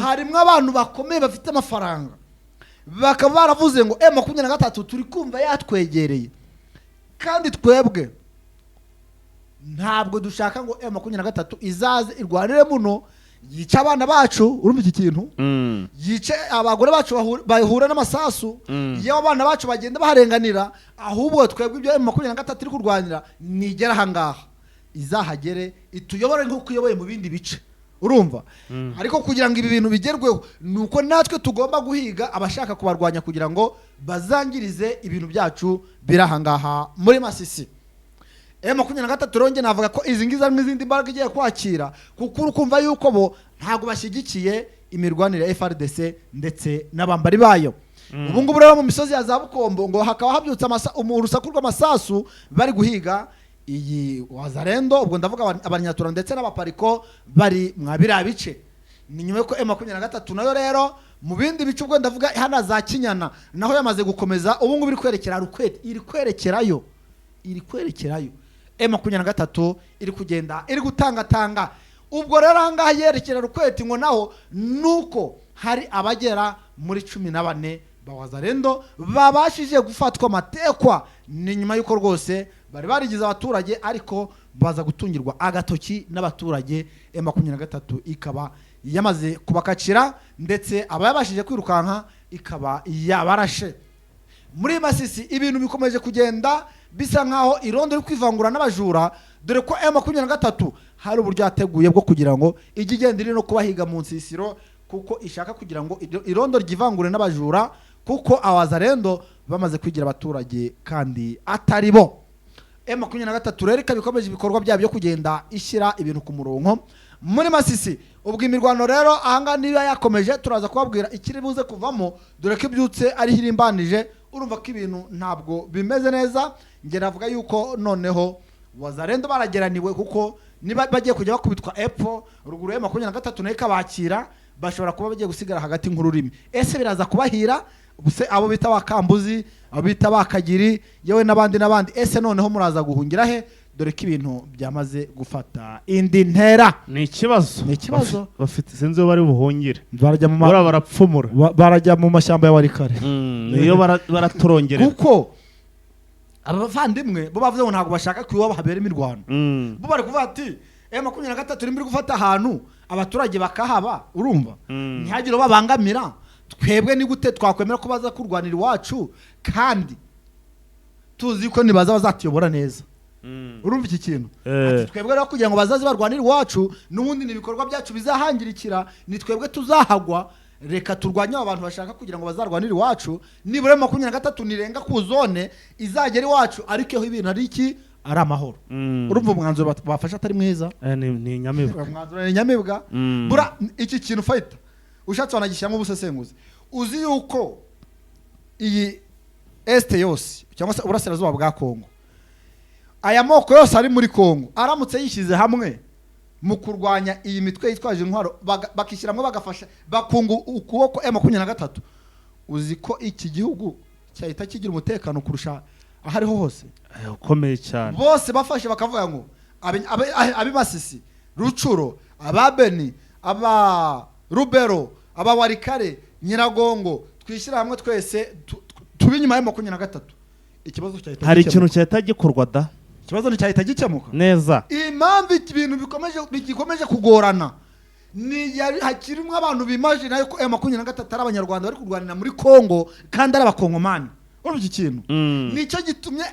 harimo abantu bakomeye bafite amafaranga, bakaba baravuze ngo M23 turi kumva yatwegereye, kandi twebwe ntabwo dushaka ngo M23 izaze irwanire muno yica abana bacu. Urumva iki kintu? Yice abagore bacu bahura n'amasasu, yewe abana bacu bagenda baharenganira, ahubwo twebwe ibyo M23 iri kurwanira nigera ahangaha izahagere ituyobore nk'uko uyoboye mu bindi bice, urumva. Ariko kugira ngo ibi bintu bigerweho nuko natwe tugomba guhiga abashaka kubarwanya kugira ngo bazangirize ibintu byacu birahangaha muri Masisi. M23 ronge navuga ko izi ngiza n'izindi mbaraga igiye kwakira, kuko urukumva yuko bo ntago bashyigikiye imirwanire ya FRDC ndetse n'abambari bayo. Ubu ngubu rero mu misozi ya za Bukombo ngo hakaba habyutse urusaku rw'amasasu bari guhiga iyi Wazarendo, ubwo ndavuga abanyatura ndetse n'abapariko bari mwabira bice. Ni nyuma ko M23 nayo rero mu bindi bice, ubwo ndavuga hana za Kinyana naho yamaze gukomeza, ubu ngubu iri kwerekera Rukwete, iri kwerekerayo M23 iri kugenda iri gutangatanga. Ubwo rero ahangaha yerekera Rukwete ngo naho nuko hari abagera muri 14 bawazarendo babashije gufatwa amatekwa. Ni nyuma yuko rwose bari barigize abaturage ariko baza gutungirwa agatoki n'abaturage, M23 ikaba yamaze kubakacira ndetse abayabashije kwirukanka ikaba yabarashe. Muri Masisi ibintu bikomeje kugenda bisa nkaho irondo iri kwivangura n'abajura, dore ko M23 hari uburyo yateguye bwo kugira ngo igigenda iri no kubahiga mu nsisiro, kuko ishaka kugira ngo irondo ryivangure n'abajura, kuko abazarendo bamaze kwigira abaturage kandi atari bo. M23 rero ikabikomeje ibikorwa byabo byo kugenda ishyira ibintu ku murongo muri Masisi. Ubwo imirwano rero ahanga niba yakomeje turaza kubabwira ikiri buze kuvamo, dore ko ibyutse ari hirimbanije. Urumva ko ibintu ntabwo bimeze neza. Nge navuga yuko noneho Wazarendo barageraniwe, kuko niba bagiye kujya bakubitwa epfo ruguru ya M23 nayo ikabakira, bashobora kuba bagiye gusigara hagati nk'ururimi. Ese biraza kubahira ubuse abo bita bakambuzi, abo bita bakagiri, yewe n'abandi ese noneho muraza guhungira he? dore ko ibintu byamaze gufata indi ntera. ni ikibazo bafite sinzi iyo bari buhungire barapfumura barajya mu mashyamba ya Warikare iyo baraturongerera kuko abavandimwe bo bavuze ngo ntabwo bashaka ko iwabo habera imirwano bo bari kuvuga ati M23 iri gufata ahantu abaturage bakahaba urumva ntihagire babangamira twebwe ni gute twakwemera ko baza kurwanira iwacu kandi tuzi ko nibaza bazatuyobora neza urumva iki kintu ati twebwe rero kugira ngo bazaze barwanira iwacu n'ubundi nibikorwa byacu bizahangirikira ni twebwe tuzahagwa reka turwanye abantu bashaka kugira ngo bazarwanire iwacu nibure 23 nirenga ku zone izagera iwacu ariko ibintu ari iki ari amahoro urumva umwanzuro bafasha atari mwiza ni nyamibwa umwanzuro ni nyamibwa bura iki kintu fighter ushatse wanagishyamo ubusesenguzi uzi yuko iyi este yose cyangwa se uburasirazuba bwa Kongo aya moko yose ari muri Kongo aramutse yishyize hamwe mu kurwanya iyi mitwe yitwaje intwaro bakishyiramo bagafasha bakungu ukuboko M23 uzi ko iki gihugu cyahita kigira umutekano kurusha ahariho hose ukomeye cyane bose bafashe bakavuga ngo abi Masisi Rucuro ababeni aba Rubero aba Warikare Nyiragongo twishyira hamwe twese tubinyuma ya 23 ikibazo cyahita hari ikintu cyahita gikorwa da ikibazo ni cyahita gicamuka neza impamvu ibintu bikomeje kugorana ni hakirimo abantu bimagine yuko M23 ari abanyarwanda bari kurwanira muri Kongo kandi ari abakongomani urumva iki kintu nicyo gitumye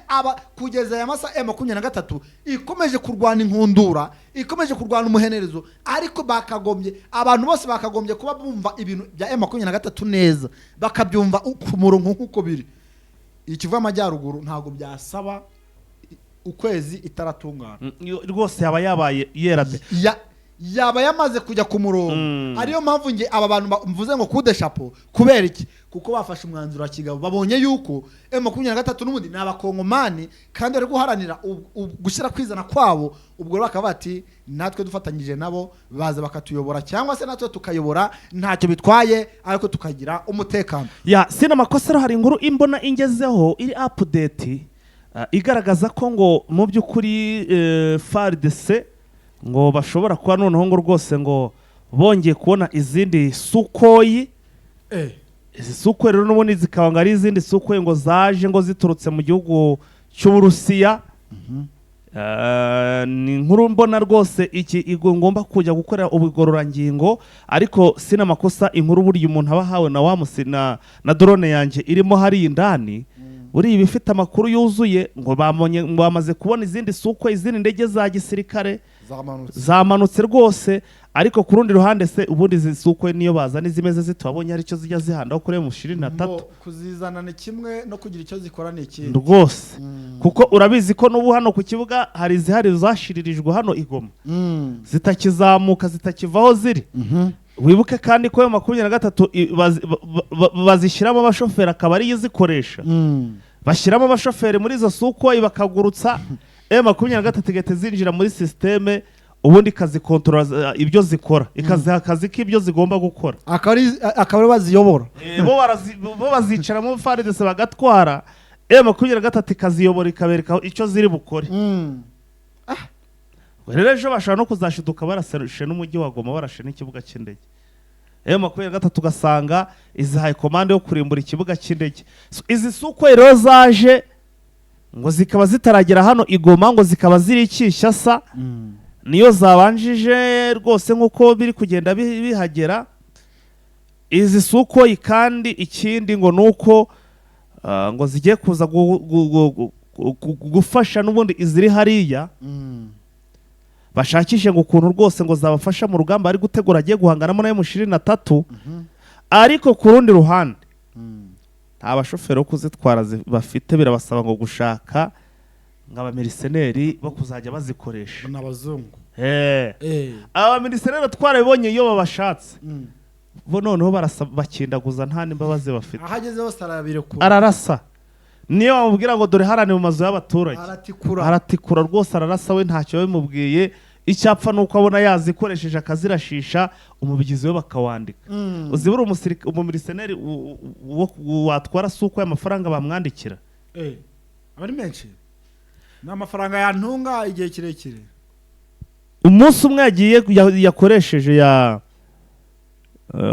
kugeza aya masa M23 ikomeje kurwana inkundura ikomeje kurwana umuhenerezo ariko bakagombye abantu bose bakagombye kuba bumva ibintu bya M23 neza bakabyumva ku murongo nkuko biri ikiva amajyaruguru ntago byasaba ukwezi itaratungana rwose yaba yabaye yerade yaba yamaze kujya ku murongo ariyo mpamvu nge aba bantu mvuze ngo kude chapeau kubera iki kuko bafashe umwanzuro wa kigabo babonye yuko M23 n'ubundi n'abakongomani kandi ari guharanira gushyira kwizana kwabo ubwo bakaba bati natwe dufatanyije nabo baza bakatuyobora cyangwa se natwe tukayobora ntacyo bitwaye ariko tukagira umutekano sina makosero hari inkuru imbona ingezeho iri update igaragaza ko ngo mu by'ukuri FARDC ngo bashobora kuba noneho ngo rwose ngo bongeye kubona izindi Sukhoi izi Sukhoi rero n'ubundi zikaba ngo ari izindi Sukhoi ngo zaje ngo ziturutse mu gihugu cy'Uburusiya ni inkuru mbona rwose iki ngomba kujya gukorera ubugororangingo ariko sina makosa inkuru buri umuntu aba hawe na wamusina na drone yanjye irimo hari indani uri ibifite amakuru yuzuye ngo bamaze kubona izindi Sukhoi izindi ndege za gisirikare zamanutse rwose ariko ku rundi ruhande se ubundi Sukhoi niyo bazana izimeze zitubabonye aricyo zijya zihandaho kuri M23 kuzizana ni kimwe no kugira icyo zikora ni ikindi rwose kuko urabizi ko n'ubu hano ku kibuga hari izihari zashiririjwe hano igoma zitakizamuka zitakivaho ziri wibuke kandi ko M23 bazishyiramo abashoferi akaba ari yizikoresha bashyiramo abashoferi muri izo Sukhoi bakagurutsa M23 igahita zinjira muri systeme ubundi kazikontorora ibyo zikora ikaziha akazi k'ibyo zigomba gukora akaba baziyobora bo bazicaramo FARDC bagatwara M23 ikaziyobora ikabereka icyo ziri bukore rero ejo bashobora no kuzashiduka barashe n'umujyi wa Goma barashe n'ikibuga cy'indege M23 ugasanga izihaye komande yo kurimbura ikibuga cy'indege izi Sukhoi rero zaje ngo zikaba zitaragera hano igoma ngo zikaba ziri Kinshasa niyo zabanjije rwose nkuko biri kugenda bihagera izi Sukhoi kandi ikindi ngo nuko ngo zigiye kuza gufasha n'ubundi iziri hariya bashakishe ngo ukuntu rwose ngo zabafasha mu rugamba ari gutegura agiye guhanganamo na M23 ariko ku rundi ruhande abashoferi bo kuzitwara bafite birabasaba ngo gushaka nk'abameriseneri bo kuzajya bazikoresha n'abazungu abameriseneri twarabibonye iyo babashatse bo noneho bakindaguza nta n'imbabazi bafite ahageze hose ararasa niyo bamubwira ngo dore harane mu mazu y'abaturage aratikura rwose ararasa we ntacyo bimubwiye icyapfa nuko abona yazikoresheje akazirashisha umubigizi we bakawandika uzibura umumeriseneri watwara Sukhoi amafaranga bamwandikira abari menshi ni amafaranga yantunga igihe kirekire. umunsi umwe yakoresheje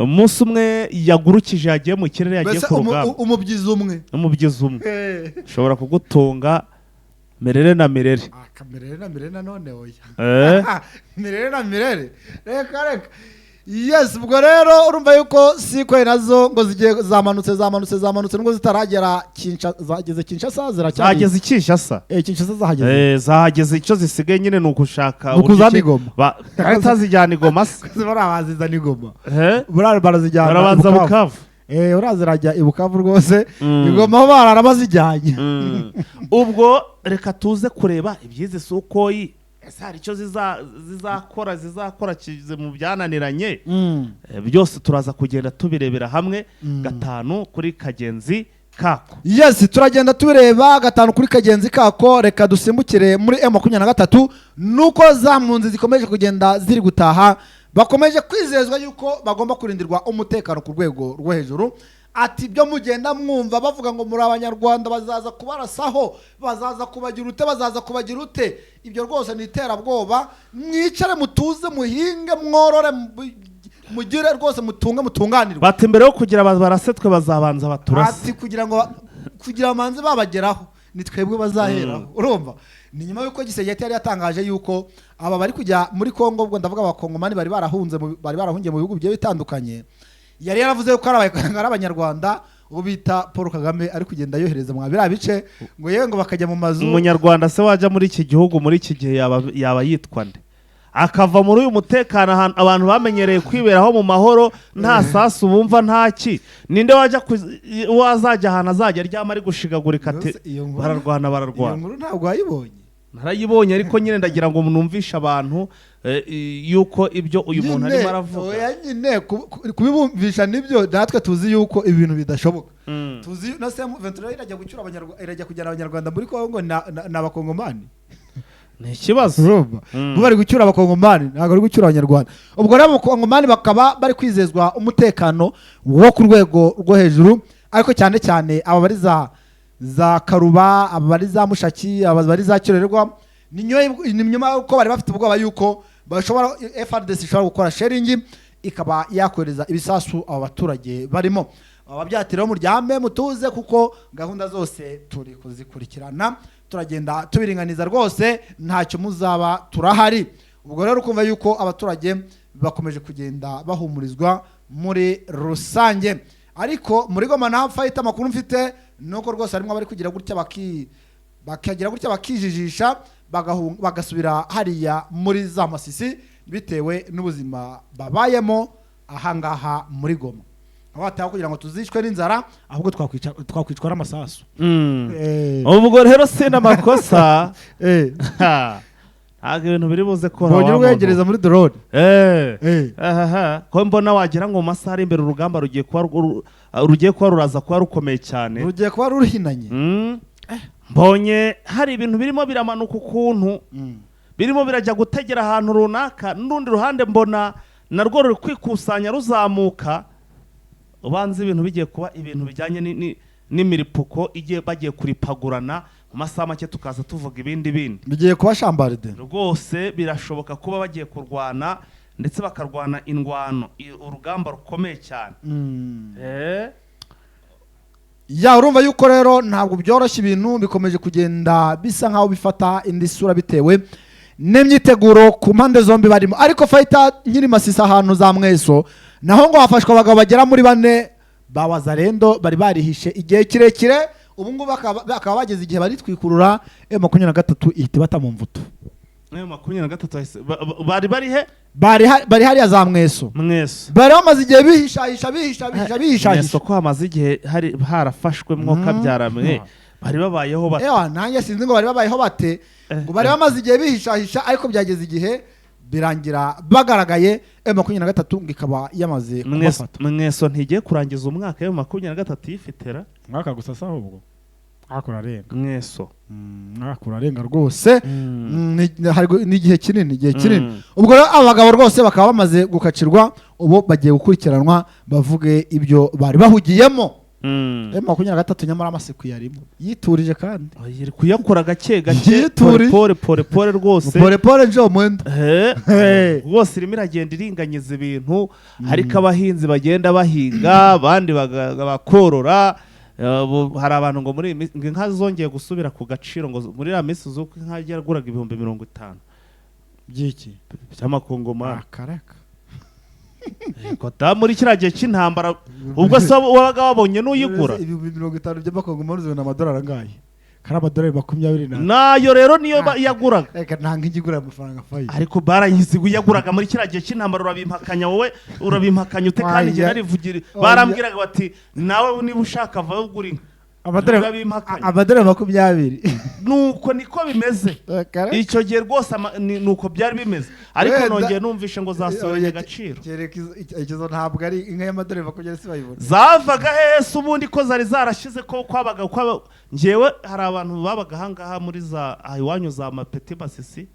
umunsi umwe yagurukije yagiye mu kirere yagiye ku rugamba. Umubyizi umwe ushobora kugutunga Mirere na Mirere. Mirere na Mirere nanone oya. Mirere na Mirere reka. Yes, ubwo rero urumva yuko sikwe nazo ngo zigiye zamanutse ngo zitaragera zageze Kinshasa ziracyari. Zageze Kinshasa. Kinshasa zahageze. Zahageze icyo zisigaye nyine nukushaka ukuzana igoma. Barazijyana igoma se. Barabazizana igoma. Barazijyana. Barabanza Bukavu. Urazirajya i Bukavu rwose igoma bararabazijyanye. Ubwo reka tuze kureba ibyize Sukoyi. Ese hari icyo zizakora kize mu byananiranye. Byose turaza kugenda tubirebera hamwe gatanu kuri kagenzi kako. Yes, turagenda tubireba gatanu kuri kagenzi kako. Reka dusimbukire muri M23 nuko zampunzi zikomeje kugenda ziri gutaha, bakomeje kwizezwa yuko bagomba kurindirwa umutekano ku rwego rwo hejuru. Ati byo mugenda mwumva bavuga ngo muri abanyarwanda bazaza kubarasaho, bazaza kubagira ute, ibyo rwose ni iterabwoba. Mwicare mutuze muhinge mworore mugire rwose mutunganirwe. Bati mbere yo kugira barasetwe bazabanza baturase. Ati kugira amanzi babageraho ni twebwe bazaheraho. Urumva ni nyuma yuko Gisegeti yari yatangaje yuko aba bari kujya muri Kongo, ubwo ndavuga abakongomani bari barahungiye mu bihugu bigiye bitandukanye. Yari yaravuze ko ari abanyarwanda ubu bita Paul Kagame ari kugenda yohereza mu biriya bice ngo yewe ngo bakajya mu mazu. Umunyarwanda se wajya muri iki gihugu muri iki gihe yaba yitwa nde? Akava muri uyu mutekano abantu bamenyereye kwiberaho mu mahoro, nta sasu bumva ntaki. Ninde wazajya ahantu azajya aryama ari gushigagurika ati bararwana. Iyo nkuru ntabwo wayibonye? Narayibonye ariko nyine ndagira ngo numvishe abantu yuko ibyo uyu muntu arimo aravuga. Oya nyine kubibumvisha nibyo natwe tuzi yuko ibintu bidashoboka. Tuzi na M23 irajya kujyana abanyarwanda muri Kongo n'abakongomani. Ni ikibazo. Bari gucyura abakongomani ntabwo ari gucyura abanyarwanda. Ubwo rero abakongomani bakaba bari kwizezwa umutekano wo ku rwego rwo hejuru, ariko cyane cyane aba bari za Karuba, aba bari za Mushaki, aba bari za Kirerwa. Ni nyuma uko bari bafite ubwoba yuko bashobora FARDC ishobora gukora sharing ikaba yakoreza ibisasu aba baturage barimo. Ababyatiraho muryame mutuze kuko gahunda zose turi kuzikurikirana, turagenda tubiringaniza rwose, ntacyo muzaba turahari. Ubwo rero ukumva yuko abaturage bakomeje kugenda bahumurizwa muri rusange. Ariko muri Goma na fight amakuru mfite nuko rwose harimo abari kugira gutya bakijijisha bagasubira hariya muri za Masisi bitewe n'ubuzima babayemo ahangaha muri Goma. Abataho kugira ngo tuzishwe n'inzara ahubwo twakwicwa n'amasasu. Ubwo rero sina makosa ntabwo ibintu biri buze kora. Bongera wegereza muri drone. Ko mbona wagira ngo mu masaha ari imbere urugamba rugiye kuba ruraza kuba rukomeye cyane. Rugiye kuba ruhinanye. Mbonye hari ibintu birimo biramanuka ukuntu birimo birajya gutegera ahantu runaka, n'urundi ruhande mbona narwo ruri kwikusanya ruzamuka. Ubanze ibintu bigiye kuba ibintu bijyanye n'imiripuko igiye bagiye kuripagurana mu masaha make tukaza tuvuga ibindi bigiye kuba shambaride. Rwose birashoboka kuba bagiye kurwana ndetse bakarwana indwano, urugamba rukomeye cyane. Ya urumva yuko rero ntabwo byoroshye, ibintu bikomeje kugenda bisa nkaho bifata indi sura bitewe n'imyiteguro ku mpande zombi barimo. Ariko fighter nkiri Masisi ahantu za Mweso naho ngo hafashwa abagabo bagera muri 4 ba Wazalendo bari barihishe igihe kirekire. Ubu ngubu bakaba bageze igihe bari twikurura M23 ihita bata mu mvuto. M23 bari he? Bari hariya za Mweso. Bari bamaze igihe bihisha. Mweso ko hamaze igihe harafashwe mwoka byaramwe. Bari babayeho bate? Nanjye sinzi ngo bari babayeho bate. Ngo bari bamaze igihe bihisha ariko byageze igihe birangira bagaragaye. M23 ngikaba yamaze kubafata. Mweso ntigiye kurangiza umwaka M23 yifitera mwaka gusa saho ubwo akurarenga Mweso akurarenga rwose. Ni igihe kinini. Ubwo rero abagabo rwose bakaba bamaze gukacirwa, ubu bagiye gukurikiranwa bavuge ibyo bari bahugiyemo. M23 nyamara amasiku yarimo yiturije kandi yiri kuyakora gake gake Yiturije. pole rwose pole njo mwenda rwose irimo iragenda iringanyiza ibintu ariko abahinzi bagenda bahinga abandi bakorora hari abantu ngo muri inka zongeye gusubira ku gaciro ngo muri ya minsi zuko inka yaguraga 50,000 byiki cy'amakongomani karaka kota muri kiriya gihe cy'intambara ubwo se wabaga wabonye n'uyigura 50,000 by'amakongomani uzibona amadolari angahe kari amadolari 20 nayo rero niyo yaguraga reka nta nk'igigura amafaranga fayi ariko barayiziguye yaguraga muri kiriya gihe cy'intambara urabimpakanya wowe urabimpakanya ute kandi njye narivugira barambwiraga bati nawe niba ushaka vayo ugura inka amadolari 20 nuko niko bimeze icyo gihe rwose nuko byari bimeze ariko nongeye numvishe ngo zasohoye agaciro ikizo ntabwo ari inka y'amadolari 20 si bayibona zavaga hese ubundi ko zari zarashize ko kwabaga njyewe hari abantu babaga ahangaha muri za iwanyu za Mapeti Masisi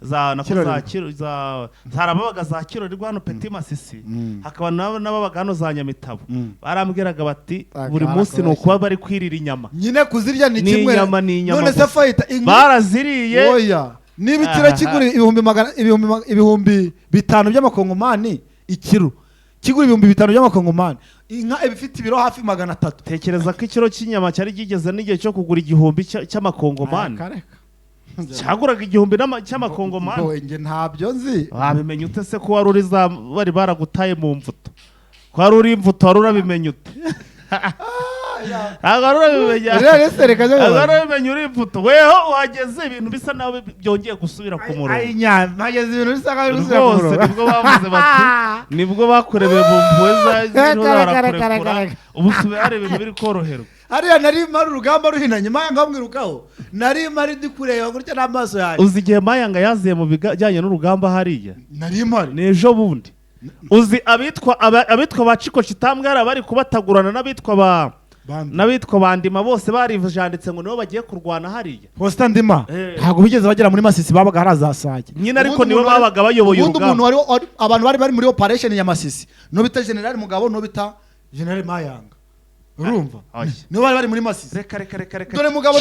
za nako za kiro za zarababaga za kiro rwa hano Peti Masisi hakaba n'ababaga hano za Nyamitabo barambwiraga bati buri munsi nuko bari kwirira inyama nyine kuzirya ni kimwe none se fayita baraziriye oya niba ikiro kigura ibihumbi 5 by'amakongomani ikiro kigura ibihumbi 5 by'amakongomani inka ibifite ibiro hafi 300 tekereza ko ikiro cy'inyama cyari gigeze n'igihe cyo kugura 1,000 cy'amakongomani cyaguraga 1,000 cy'amakongomani nge ntabyo nzi wabimenye ute se ko wari bari baragutaye mu mvuto ko wari uri imvuto wari urabimenye ute agarurabimenya uri imvuto weho uhageze ibintu bisa nawe byongeye gusubira ku murongo hageze ibintu bisa nawe bisubira ku murongo nibwo bavuze bati nibwo bakurebeye mu mpuwe barakurekura ubu subiye hari ibintu biri koroherwa hariya nari mari urugamba ruhinanye mayanga bamwirukaho nari mari ndi kureba gutya n'amaso yanjye uzi igihe mayanga yaziye mu bijyanye n'urugamba hariya nari mari n'ejo bundi uzi abitwa ba Chiko Chitambwe bari kubatagurana n'abitwa bandima bose barivujanditse ngo nibo bagiye kurwana hariya Posta Ndima ntabwo bigeze bagera muri Masisi babaga harazasage nyine ariko nibo babaga bayoboye urugamba abantu bari muri operation ya Masisi no bita General Mugabo no bita General Mayanga urumva nibo bari muri Masisi reka dore Mugabo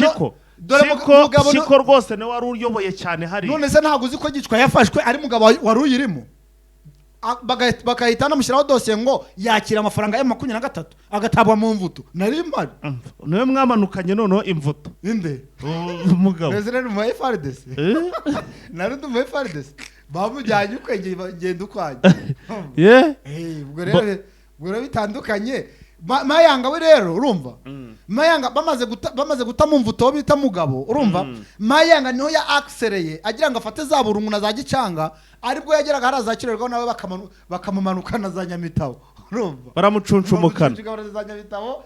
Chiko rwose niwe wari uyoboye cyane hariya none se ntabwo uzi ko gicwa yafashwe ari Mugabo wari uyirimo bakahita namushyiraho dosiye ngo yakira amafaranga ya 23 agatabwa mu mvuto nari mari niwe mwamanukanye noneho imvuto inde Mugabo president mu FRDC nari mu FRDC bamujyanye ukwenge ngenda ukwanye ubwo rero bitandukanye Mayanga we rero urumva Mayanga bamaze guta mu mvuto bita Mugabo urumva Mayanga niho ya accelerate agira ngo afate za burungu na za Gicanga aribwo yageraga harazakirerwa nawe bakamumanukana za Nyamitabo urumva baramucuncumukana za Nyamitabo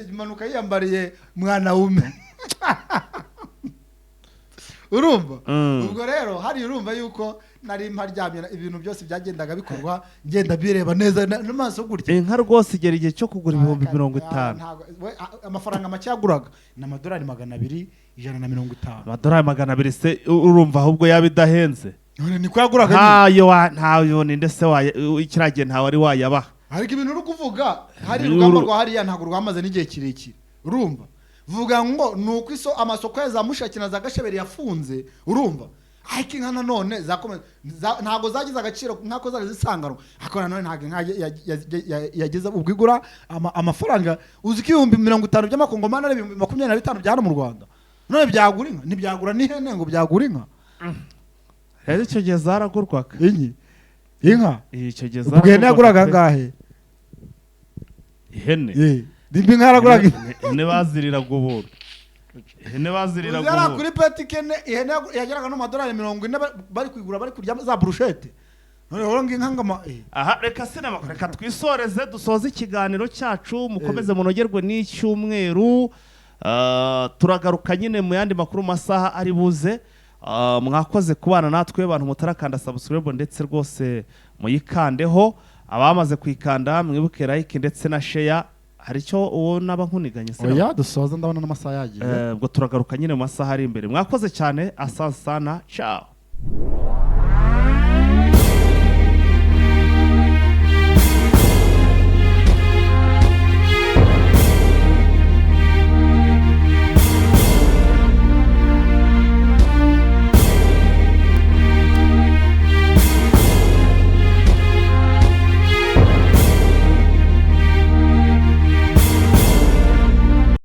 imanuka yiyambariye mwana wume urumva ubwo rero hari urumva yuko nari mparyamye ibintu byose byagendaga bikorwa ngenda bireba neza n'amaso gutya inka rwose igera igihe cyo kugura 50,000 amafaranga make yaguraga na amadolari 200 150 amadolari 200 se urumva ahubwo yabidahenze none niko yaguraga ntayo ninde se ikiragiye ntawe ari wayabaha ariko ibintu uri kuvuga hari urugamba rwa hariya ntabwo rwamaze n'igihe kirekire urumva vuga ngo nuko amasoko ya za Mushaki na za Gasheberi yafunze urumva ariko inka nanone ntabwo zagize agaciro nk'ako zari zisanganwa ariko nanone ntabwo inka yageze ubwigura amafaranga uzi ko 50,000 by'amakongomani ari 25 bya hano mu Rwanda none byagura inka ntibyagura n'ihene ngo byagura inka rero icyo gihe zaragurwaga inka icyo gihe ubwo yaguraga ngahe ihene Dimbi nkaraguraga ihene baziriraga uburu ihene baziriraga uburu yara kuri peti kene ihene yageraga no madolari 40 bari kwigura bari kurya za brushete none horonga inkangama aha reka sinema reka twisoreze dusoze ikiganiro cyacu mukomeze munogerwe n'icyumweru turagaruka nyine mu yandi makuru masaha ari buze mwakoze kubana natwe abantu mutarakanda subscribe ndetse rwose muyikandeho abamaze kwikanda mwibuke like ndetse na share hari cyo uwo nabankuniganye se oya dusoza ndabona n'amasaha yagiye ubwo turagaruka nyine mu masaha ari imbere mwakoze cyane asante sana ciao